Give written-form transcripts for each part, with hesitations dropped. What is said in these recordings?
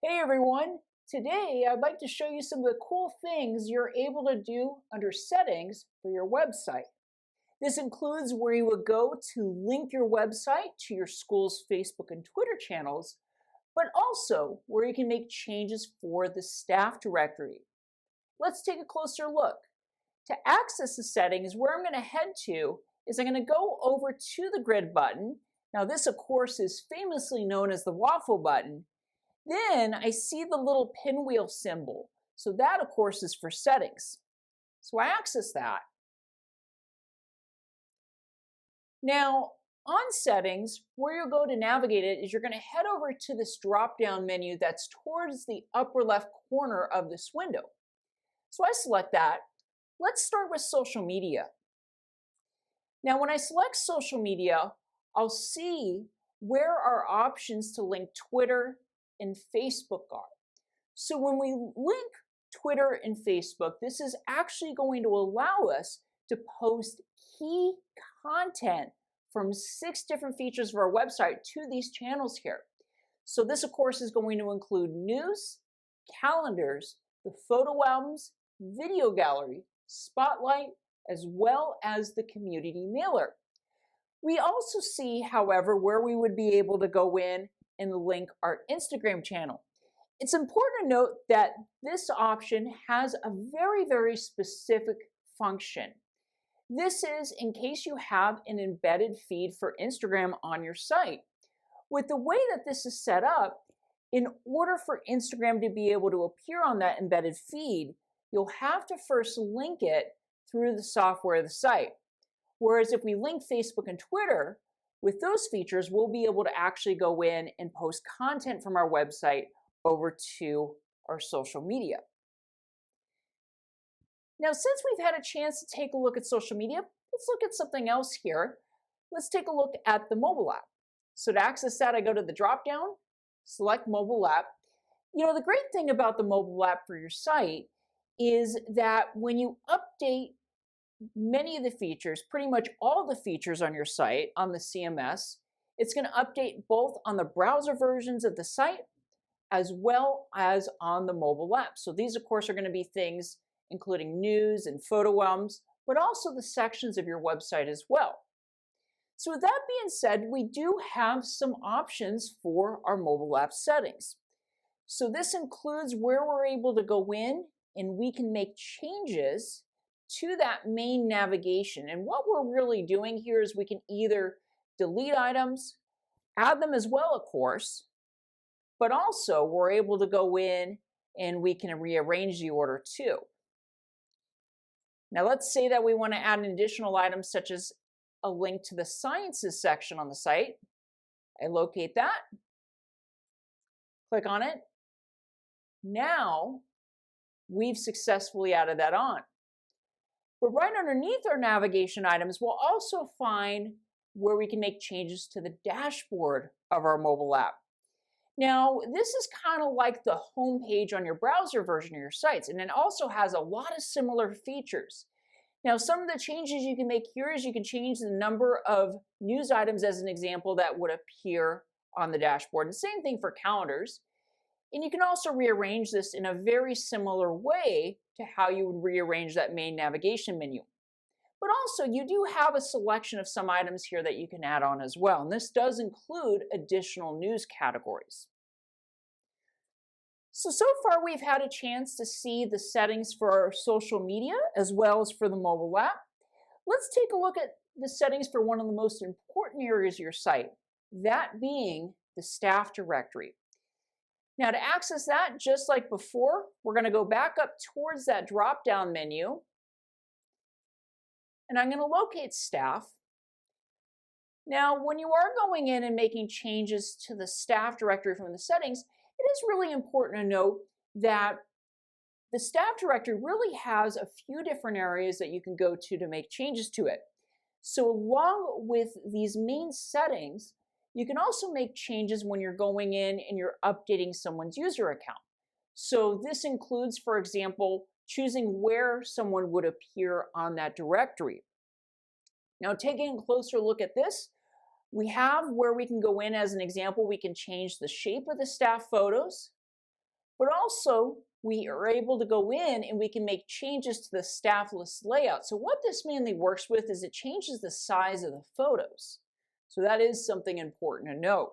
Hey everyone! Today I'd like to show you some of the cool things you're able to do under settings for your website. This includes where you would go to link your website to your school's Facebook and Twitter channels, but also where you can make changes for the staff directory. Let's take a closer look. To access the settings, where I'm going to head to is I'm going to go over to the grid button. Now this of course is famously known as the waffle button. Then I see the little pinwheel symbol. So that, of course, is for settings. So I access that. Now, on settings, where you'll go to navigate it is you're going to head over to this drop-down menu that's towards the upper left corner of this window. So I select that. Let's start with social media. Now, when I select social media, I'll see where our options to link Twitter and Facebook are. So when we link Twitter and Facebook, this is actually going to allow us to post key content from 6 different features of our website to these channels here. So this, of course, is going to include news, calendars, the photo albums, video gallery, spotlight, as well as the community mailer. We also see, however, where we would be able to go in and link our Instagram channel. It's important to note that this option has a very specific function. This is in case you have an embedded feed for Instagram on your site. With the way that this is set up, in order for Instagram to be able to appear on that embedded feed, you'll have to first link it through the software of the site. Whereas if we link Facebook and Twitter, with those features, we'll be able to actually go in and post content from our website over to our social media. Now, since we've had a chance to take a look at social media, let's look at something else here. Let's take a look at the mobile app. So to access that, I go to the drop-down, select mobile app. You know, the great thing about the mobile app for your site is that when you update many of the features, pretty much all the features on your site, on the CMS, it's going to update both on the browser versions of the site as well as on the mobile app. So these, of course, are going to be things including news and photo albums, but also the sections of your website as well. So with that being said, we do have some options for our mobile app settings. So this includes where we're able to go in and we can make changes to that main navigation. And what we're really doing here is we can either delete items, add them as well, of course, but also we're able to go in and we can rearrange the order too. Now let's say that we want to add an additional item such as a link to the sciences section on the site. I locate that, click on it. Now we've successfully added that on. But right underneath our navigation items, we'll also find where we can make changes to the dashboard of our mobile app. Now, this is kind of like the home page on your browser version of your sites, and it also has a lot of similar features. Now, some of the changes you can make here is you can change the number of news items as an example that would appear on the dashboard. And same thing for calendars. And you can also rearrange this in a very similar way to how you would rearrange that main navigation menu. But also, you do have a selection of some items here that you can add on as well. And this does include additional news categories. So far we've had a chance to see the settings for our social media as well as for the mobile app. Let's take a look at the settings for one of the most important areas of your site, that being the staff directory. Now to access that, just like before, we're going to go back up towards that drop-down menu. And I'm going to locate staff. Now, when you are going in and making changes to the staff directory from the settings, it is really important to note that the staff directory really has a few different areas that you can go to make changes to it. So along with these main settings, you can also make changes when you're going in and you're updating someone's user account. So this includes, for example, choosing where someone would appear on that directory. Now, taking a closer look at this, we have where we can go in as an example, we can change the shape of the staff photos. but also we are able to go in and we can make changes to the staff list layout. So what this mainly works with is it changes the size of the photos. So that is something important to note.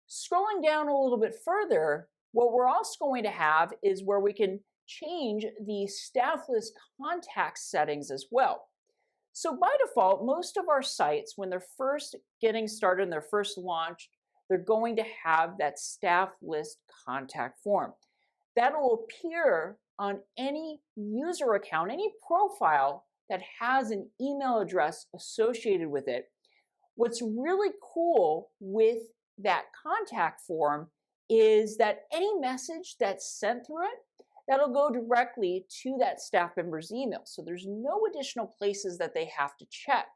Scrolling down a little bit further, what we're also going to have is where we can change the staff list contact settings as well. So by default, most of our sites, when they're first getting started and they're first launched, they're going to have that staff list contact form. That'll appear on any user account, any profile that has an email address associated with it. What's really cool with that contact form is that any message that's sent through it, that'll go directly to that staff member's email. So there's no additional places that they have to check.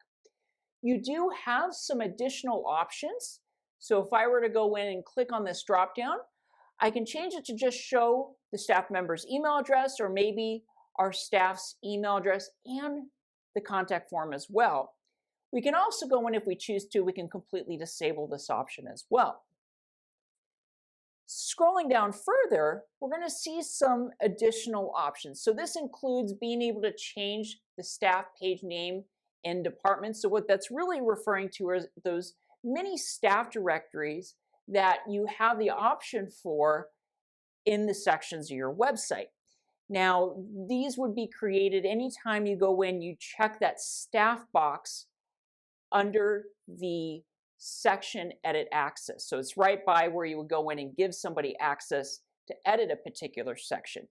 You do have some additional options. So if I were to go in and click on this drop down, I can change it to just show the staff member's email address, or maybe our staff's email address and the contact form as well. We can also go in, if we choose to, we can completely disable this option as well. Scrolling down further, we're going to see some additional options. So this includes being able to change the staff page name and department. So what that's really referring to is those mini staff directories that you have the option for in the sections of your website. Now, these would be created anytime you go in, you check that staff box under the section edit access. So it's right by where you would go in and give somebody access to edit a particular section.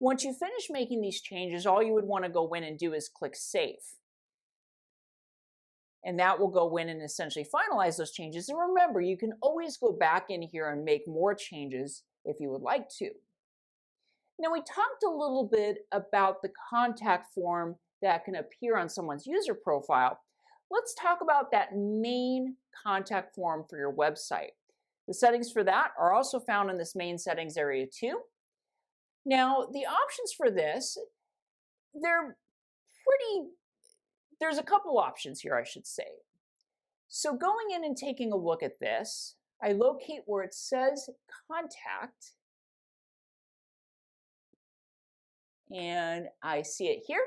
Once you finish making these changes, all you would want to go in and do is click Save. And that will go in and essentially finalize those changes. And remember, you can always go back in here and make more changes if you would like to. Now, we talked a little bit about the contact form that can appear on someone's user profile. Let's talk about that main contact form for your website. The settings for that are also found in this main settings area too. Now, the options for this, there's a couple options here, I should say. So going in and taking a look at this, I locate where it says contact, and I see it here.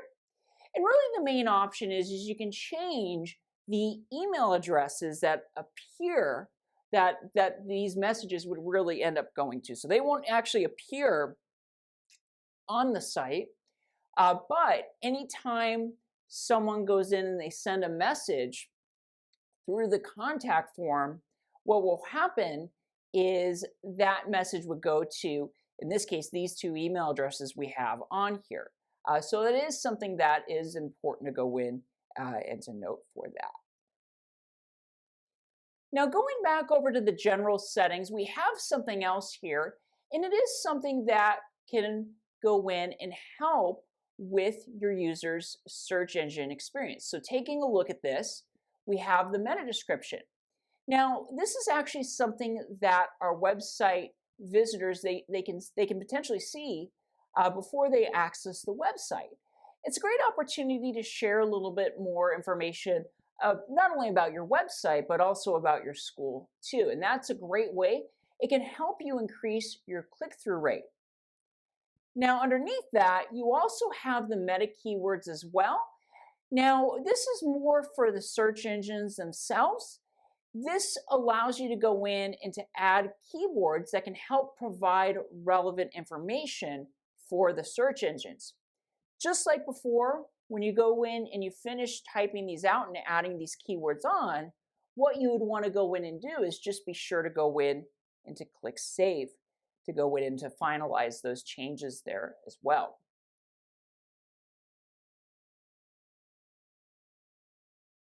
And really the main option is you can change the email addresses that appear that these messages would really end up going to. So they won't actually appear on the site, but anytime someone goes in and they send a message through the contact form, what will happen is that message would go to, in this case, these two email addresses we have on here. So it is something that is important to go in and to note for that. Now, going back over to the general settings, we have something else here, and it is something that can go in and help with your user's search engine experience. So taking a look at this, we have the meta description. Now, this is actually something that our website visitors, they can potentially see before they access the website. It's a great opportunity to share a little bit more information, not only about your website, but also about your school too. And that's a great way. It can help you increase your click-through rate. Now, underneath that, you also have the meta keywords as well. Now, this is more for the search engines themselves. This allows you to go in and to add keywords that can help provide relevant information for the search engines. Just like before, when you go in and you finish typing these out and adding these keywords on, what you would want to go in and do is just be sure to go in and to click Save to go in and to finalize those changes there as well.